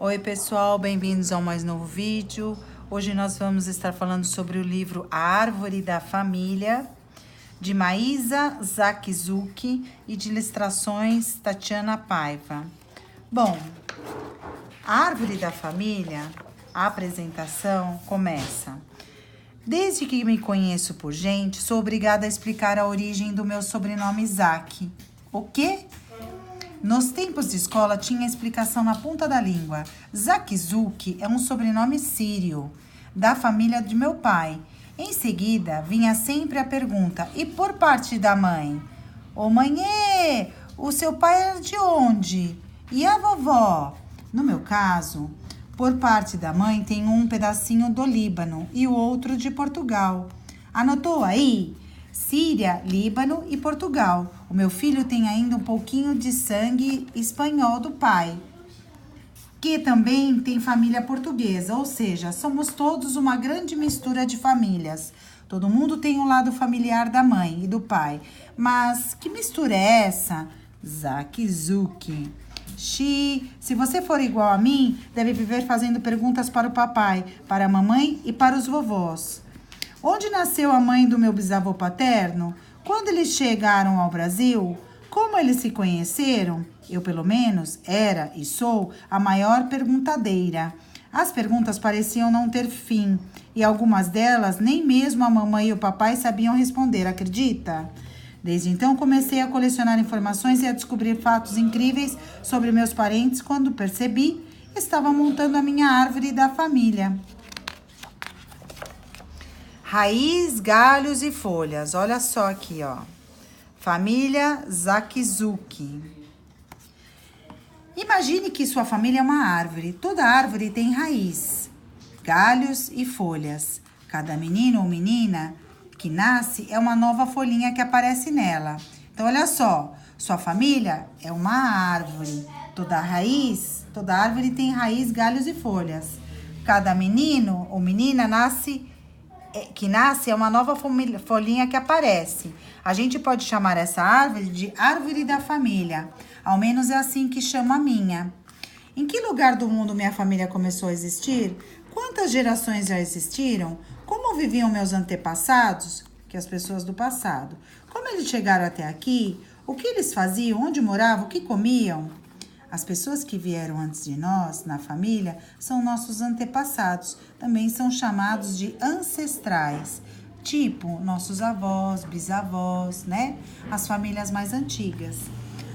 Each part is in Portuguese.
Oi pessoal, bem-vindos a mais novo vídeo. Hoje nós vamos estar falando sobre o livro A Árvore da Família, de Maísa Zakizuki e de ilustrações Tatiana Paiva. Bom, a Árvore da Família, a apresentação começa. Desde que me conheço por gente, sou obrigada a explicar a origem do meu sobrenome Zaki. O quê? Nos tempos de escola tinha explicação na ponta da língua. Zakizuki é um sobrenome sírio, da família de meu pai. Em seguida, vinha sempre a pergunta, e por parte da mãe? Ô mãe, o seu pai era de onde? E a vovó? No meu caso, por parte da mãe tem um pedacinho do Líbano e o outro de Portugal. Anotou aí? Síria, Líbano e Portugal. O meu filho tem ainda um pouquinho de sangue espanhol do pai, que também tem família portuguesa, ou seja, somos todos uma grande mistura de famílias. Todo mundo tem um lado familiar da mãe e do pai. Mas que mistura é essa? Zakizuki. Se você for igual a mim, deve viver fazendo perguntas para o papai, para a mamãe e para os vovós. Onde nasceu a mãe do meu bisavô paterno? Quando eles chegaram ao Brasil? Como eles se conheceram? Eu, pelo menos, era e sou a maior perguntadeira. As perguntas pareciam não ter fim, e algumas delas nem mesmo a mamãe e o papai sabiam responder, acredita? Desde então, comecei a colecionar informações e a descobrir fatos incríveis sobre meus parentes. Quando percebi, estava montando a minha árvore da família. Raiz, galhos e folhas. Olha só aqui, ó. Família Zakizuki. Imagine que sua família é uma árvore. Toda árvore tem raiz, galhos e folhas. Cada menino ou menina que nasce é uma nova folhinha que aparece nela. Então, olha só. Sua família é uma árvore. Toda árvore tem raiz, galhos e folhas. Cada menino ou menina que nasce é uma nova folhinha que aparece. A gente pode chamar essa árvore de árvore da família. Ao menos é assim que chamo a minha. Em que lugar do mundo minha família começou a existir? Quantas gerações já existiram? Como viviam meus antepassados? Que as pessoas do passado. Como eles chegaram até aqui? O que eles faziam? Onde moravam? O que comiam? As pessoas que vieram antes de nós, na família, são nossos antepassados. Também são chamados de ancestrais. Tipo, nossos avós, bisavós, né? As famílias mais antigas.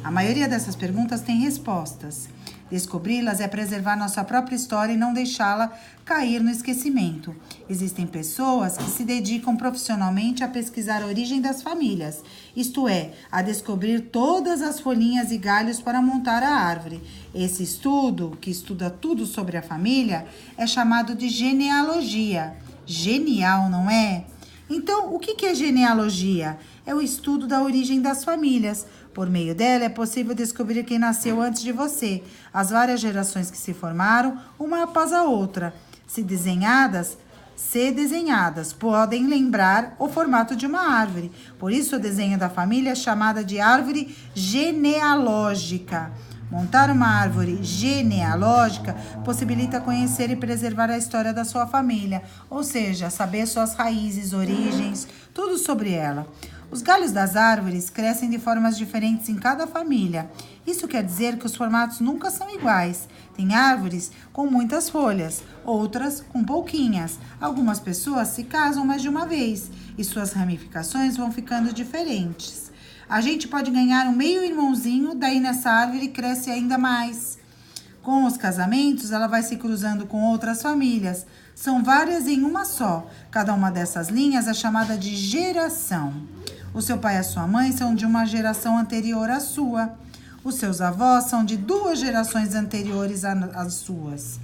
A maioria dessas perguntas tem respostas. Descobri-las é preservar nossa própria história e não deixá-la cair no esquecimento. Existem pessoas que se dedicam profissionalmente a pesquisar a origem das famílias, isto é, a descobrir todas as folhinhas e galhos para montar a árvore. Esse estudo, que estuda tudo sobre a família, é chamado de genealogia. Genial, não é? Então, o que é genealogia? É o estudo da origem das famílias. Por meio dela, é possível descobrir quem nasceu antes de você, as várias gerações que se formaram, uma após a outra. Se desenhadas, podem lembrar o formato de uma árvore. Por isso, o desenho da família é chamada de árvore genealógica. Montar uma árvore genealógica possibilita conhecer e preservar a história da sua família, ou seja, saber suas raízes, origens, tudo sobre ela. Os galhos das árvores crescem de formas diferentes em cada família. Isso quer dizer que os formatos nunca são iguais. Tem árvores com muitas folhas, outras com pouquinhas. Algumas pessoas se casam mais de uma vez e suas ramificações vão ficando diferentes. A gente pode ganhar um meio irmãozinho, daí nessa árvore cresce ainda mais. Com os casamentos, ela vai se cruzando com outras famílias. São várias em uma só. Cada uma dessas linhas é chamada de geração. O seu pai e a sua mãe são de uma geração anterior à sua. Os seus avós são de 2 gerações anteriores às suas.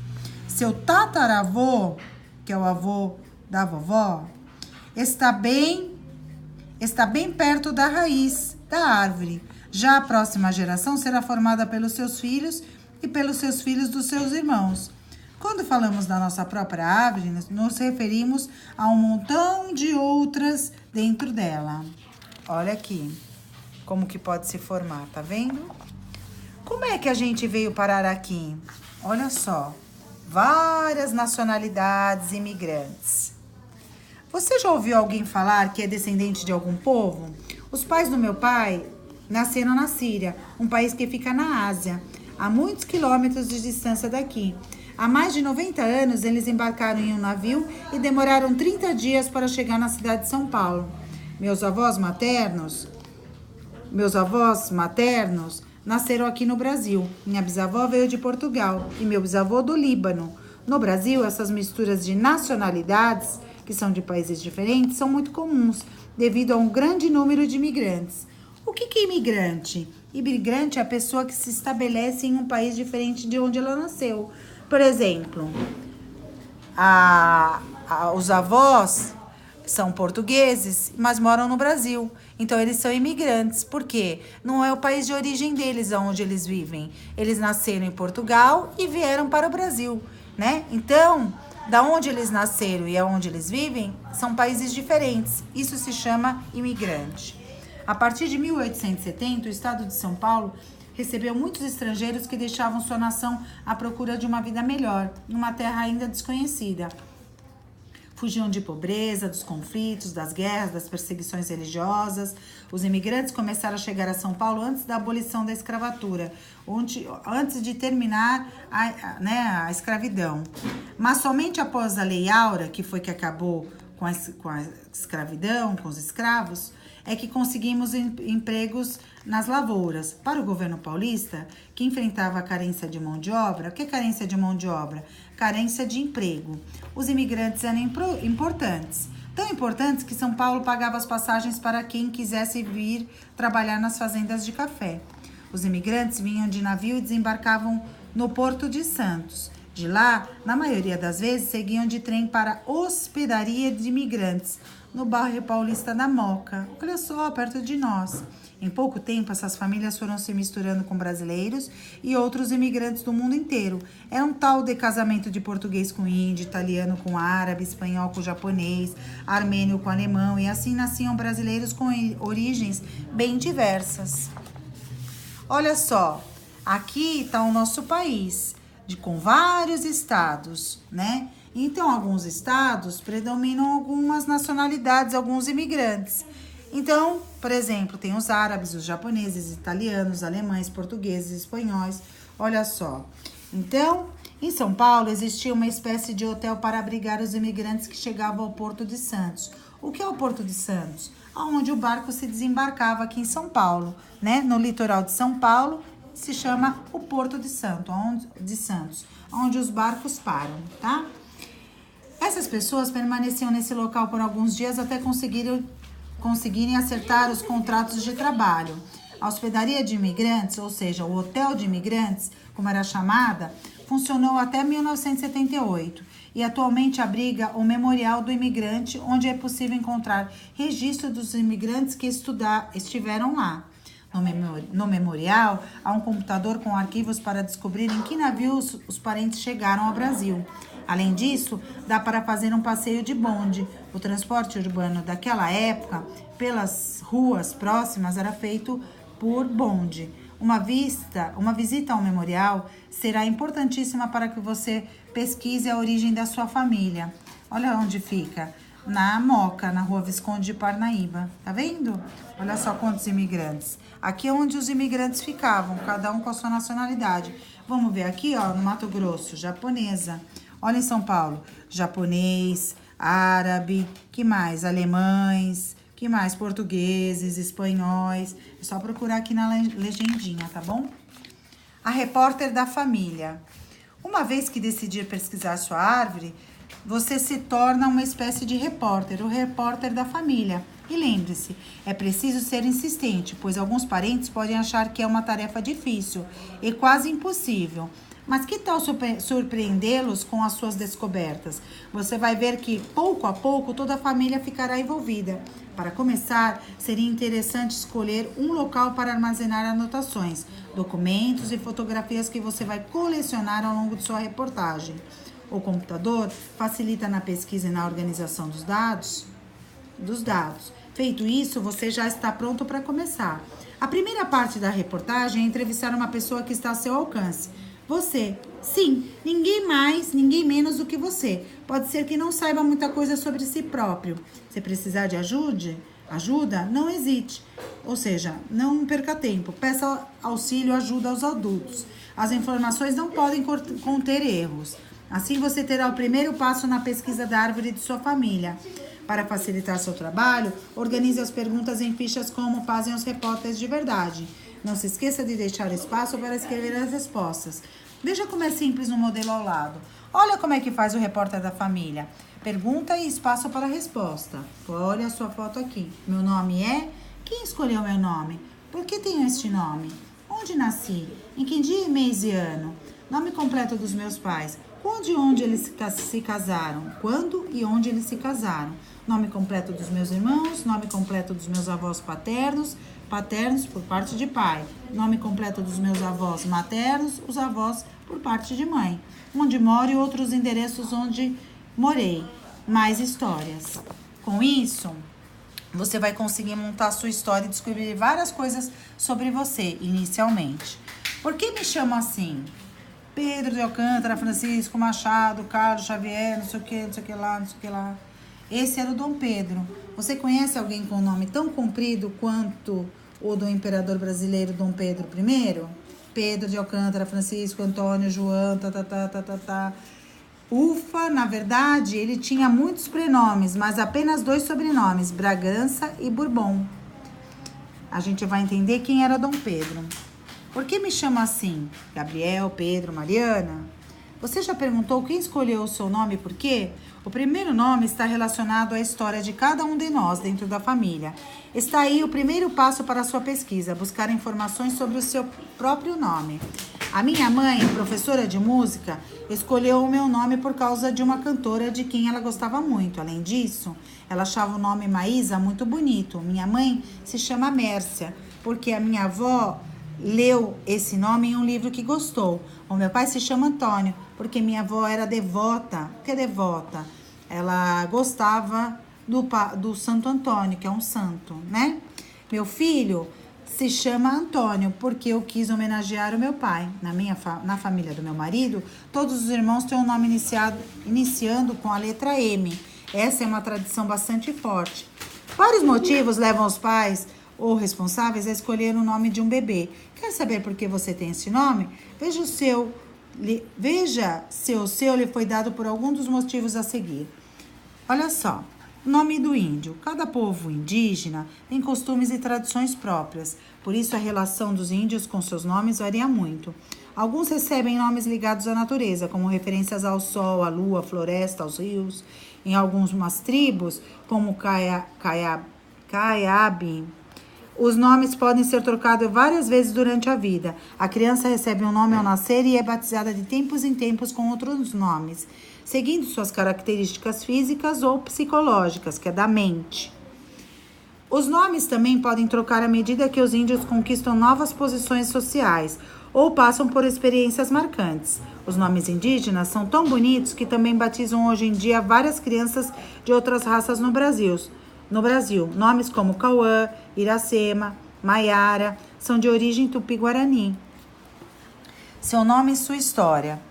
Seu tataravô, que é o avô da vovó, está bem perto da raiz da árvore. Já a próxima geração será formada pelos seus filhos e pelos seus filhos dos seus irmãos. Quando falamos da nossa própria árvore, nos referimos a um montão de outras dentro dela. Olha aqui como que pode se formar, tá vendo? Como é que a gente veio parar aqui? Olha só, várias nacionalidades imigrantes. Você já ouviu alguém falar que é descendente de algum povo? Os pais do meu pai nasceram na Síria, um país que fica na Ásia, a muitos quilômetros de distância daqui. Há mais de 90 anos, eles embarcaram em um navio e demoraram 30 dias para chegar na cidade de São Paulo. Meus avós maternos nasceram aqui no Brasil. Minha bisavó veio de Portugal e meu bisavô do Líbano. No Brasil, essas misturas de nacionalidades, que são de países diferentes, são muito comuns, devido a um grande número de imigrantes. O que é imigrante? Imigrante é a pessoa que se estabelece em um país diferente de onde ela nasceu. Por exemplo, os avós são portugueses, mas moram no Brasil. Então, eles são imigrantes. Por quê? Não é o país de origem deles onde eles vivem. Eles nasceram em Portugal e vieram para o Brasil, né? Então, da onde eles nasceram e aonde eles vivem, são países diferentes. Isso se chama imigrante. A partir de 1870, o estado de São Paulo recebeu muitos estrangeiros que deixavam sua nação à procura de uma vida melhor, numa terra ainda desconhecida. Fugiam de pobreza, dos conflitos, das guerras, das perseguições religiosas. Os imigrantes começaram a chegar a São Paulo antes da abolição da escravatura, antes de terminar a escravidão. Mas somente após a Lei Áurea, que foi que acabou com a escravidão, com os escravos, é que conseguimos empregos nas lavouras. Para o governo paulista, que enfrentava a carência de mão de obra, o que é carência de mão de obra? Carência de emprego. Os imigrantes eram importantes. Tão importantes que São Paulo pagava as passagens para quem quisesse vir trabalhar nas fazendas de café. Os imigrantes vinham de navio e desembarcavam no Porto de Santos. De lá, na maioria das vezes, seguiam de trem para a hospedaria de imigrantes, no bairro paulista da Moca. Olha só, perto de nós. Em pouco tempo, essas famílias foram se misturando com brasileiros e outros imigrantes do mundo inteiro. É um tal de casamento de português com índio, italiano com árabe, espanhol com japonês, armênio com alemão, e assim nasciam brasileiros com origens bem diversas. Olha só, aqui está o nosso país, com vários estados, né? Então, alguns estados predominam algumas nacionalidades, alguns imigrantes. Então, por exemplo, tem os árabes, os japoneses, italianos, alemães, portugueses, espanhóis. Olha só. Então, em São Paulo existia uma espécie de hotel para abrigar os imigrantes que chegavam ao Porto de Santos. O que é o Porto de Santos? Onde o barco se desembarcava aqui em São Paulo, né? No litoral de São Paulo, se chama o Porto de Santos, onde os barcos param, tá? Essas pessoas permaneciam nesse local por alguns dias até conseguirem acertar os contratos de trabalho. A hospedaria de imigrantes, ou seja, o hotel de imigrantes, como era chamada, funcionou até 1978 e atualmente abriga o Memorial do Imigrante, onde é possível encontrar registro dos imigrantes que estiveram lá. No memorial, há um computador com arquivos para descobrir em que navios os parentes chegaram ao Brasil. Além disso, dá para fazer um passeio de bonde. O transporte urbano daquela época, pelas ruas próximas, era feito por bonde. Uma visita ao memorial será importantíssima para que você pesquise a origem da sua família. Olha onde fica. Na Moca, na rua Visconde de Parnaíba. Tá vendo? Olha só quantos imigrantes. Aqui é onde os imigrantes ficavam, cada um com a sua nacionalidade. Vamos ver aqui, ó, no Mato Grosso, japonesa. Olha em São Paulo, japonês, árabe, que mais? Alemães, que mais? Portugueses, espanhóis. É só procurar aqui na legendinha, tá bom? A repórter da família. Uma vez que decidir pesquisar sua árvore, você se torna uma espécie de repórter, o repórter da família. E lembre-se, é preciso ser insistente, pois alguns parentes podem achar que é uma tarefa difícil e quase impossível. Mas que tal surpreendê-los com as suas descobertas? Você vai ver que, pouco a pouco, toda a família ficará envolvida. Para começar, seria interessante escolher um local para armazenar anotações, documentos e fotografias que você vai colecionar ao longo de sua reportagem. O computador facilita na pesquisa e na organização dos dados. Feito isso, você já está pronto para começar. A primeira parte da reportagem é entrevistar uma pessoa que está a seu alcance. Você. Sim, ninguém mais, ninguém menos do que você. Pode ser que não saiba muita coisa sobre si próprio. Se precisar de ajuda, não hesite. Ou seja, não perca tempo. Peça auxílio, ajuda aos adultos. As informações não podem conter erros. Assim você terá o primeiro passo na pesquisa da árvore de sua família. Para facilitar seu trabalho, organize as perguntas em fichas como fazem os repórteres de verdade. Não se esqueça de deixar espaço para escrever as respostas. Veja como é simples no modelo ao lado. Olha como é que faz o repórter da família. Pergunta e espaço para a resposta. Olha a sua foto aqui. Meu nome é... Quem escolheu meu nome? Por que tenho este nome? Onde nasci? Em que dia, mês e ano? Nome completo dos meus pais. Quando e onde eles se casaram? Quando e onde eles se casaram? Nome completo dos meus irmãos, nome completo dos meus avós paternos por parte de pai. Nome completo dos meus avós maternos, os avós por parte de mãe. Onde moro e outros endereços onde morei. Mais histórias. Com isso, você vai conseguir montar a sua história e descobrir várias coisas sobre você, inicialmente. Por que me chamo assim? Pedro de Alcântara, Francisco Machado, Carlos Xavier, não sei o que lá, não sei o que lá. Esse era o Dom Pedro. Você conhece alguém com um nome tão comprido quanto o do imperador brasileiro Dom Pedro I? Pedro de Alcântara, Francisco, Antônio, João, Ufa, na verdade, ele tinha muitos prenomes, mas apenas 2 sobrenomes, Bragança e Bourbon. A gente vai entender quem era Dom Pedro. Por que me chama assim? Gabriel, Pedro, Mariana? Você já perguntou quem escolheu o seu nome e por quê? O primeiro nome está relacionado à história de cada um de nós dentro da família. Está aí o primeiro passo para a sua pesquisa, buscar informações sobre o seu próprio nome. A minha mãe, professora de música, escolheu o meu nome por causa de uma cantora de quem ela gostava muito. Além disso, ela achava o nome Maísa muito bonito. Minha mãe se chama Mércia, porque a minha avó leu esse nome em um livro que gostou. O meu pai se chama Antônio, porque minha avó era devota. O que é devota? Ela gostava do Santo Antônio, que é um santo, né? Meu filho se chama Antônio, porque eu quis homenagear o meu pai. Na família do meu marido, todos os irmãos têm um nome iniciando com a letra M. Essa é uma tradição bastante forte. Vários motivos levam os pais ou responsáveis a escolher o nome de um bebê. Quer saber por que você tem esse nome? Veja se o seu lhe foi dado por algum dos motivos a seguir. Olha só, nome do índio. Cada povo indígena tem costumes e tradições próprias, por isso a relação dos índios com seus nomes varia muito. Alguns recebem nomes ligados à natureza, como referências ao sol, à lua, à floresta, aos rios. Em algumas tribos, como Caiabe, os nomes podem ser trocados várias vezes durante a vida. A criança recebe um nome ao nascer e é batizada de tempos em tempos com outros nomes, seguindo suas características físicas ou psicológicas, que é da mente. Os nomes também podem trocar à medida que os índios conquistam novas posições sociais ou passam por experiências marcantes. Os nomes indígenas são tão bonitos que também batizam hoje em dia várias crianças de outras raças no Brasil. Nomes como Cauã, Iracema, Maiara são de origem tupi-guarani. Seu nome e sua história.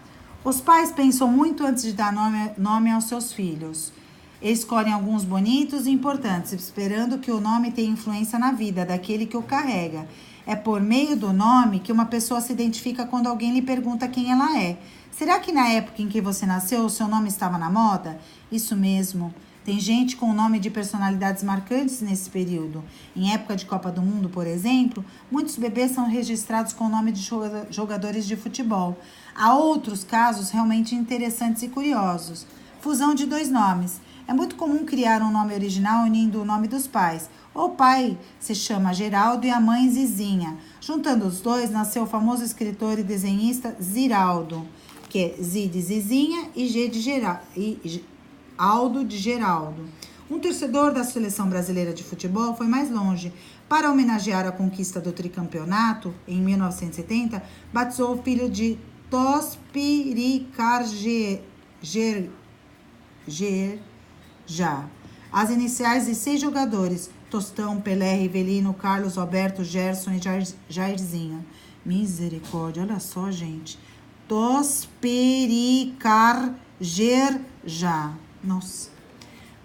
Os pais pensam muito antes de dar nome aos seus filhos. Escolhem alguns bonitos e importantes, esperando que o nome tenha influência na vida daquele que o carrega. É por meio do nome que uma pessoa se identifica quando alguém lhe pergunta quem ela é. Será que na época em que você nasceu, o seu nome estava na moda? Isso mesmo. Tem gente com o nome de personalidades marcantes nesse período. Em época de Copa do Mundo, por exemplo, muitos bebês são registrados com o nome de jogadores de futebol. Há outros casos realmente interessantes e curiosos. Fusão de 2 nomes. É muito comum criar um nome original unindo o nome dos pais. O pai se chama Geraldo e a mãe Zizinha. Juntando os dois, nasceu o famoso escritor e desenhista Ziraldo, que é Z de Zizinha e G de Aldo de Geraldo. Um torcedor da seleção brasileira de futebol foi mais longe. Para homenagear a conquista do tricampeonato, em 1970, batizou o filho de Tospiricarja, as iniciais de 6 jogadores: Tostão, Pelé, Rivelino, Carlos, Roberto, Gerson e Jairzinho. Misericórdia, olha só, gente. Tospericargerja. Nossa.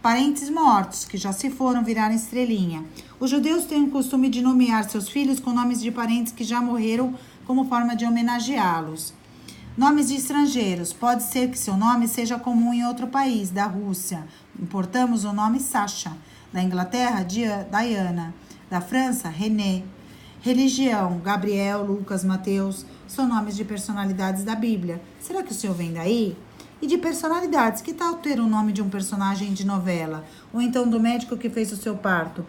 Parentes mortos, que já se foram, viraram estrelinha. Os judeus têm o costume de nomear seus filhos com nomes de parentes que já morreram como forma de homenageá-los. Nomes de estrangeiros. Pode ser que seu nome seja comum em outro país, da Rússia. Importamos o nome Sasha. Da Inglaterra, Diana. Da França, René. Religião, Gabriel, Lucas, Mateus. São nomes de personalidades da Bíblia. Será que o senhor vem daí? E de personalidades, que tal ter o nome de um personagem de novela? Ou então do médico que fez o seu parto?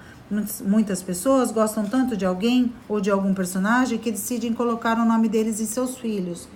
Muitas pessoas gostam tanto de alguém ou de algum personagem que decidem colocar o nome deles em seus filhos.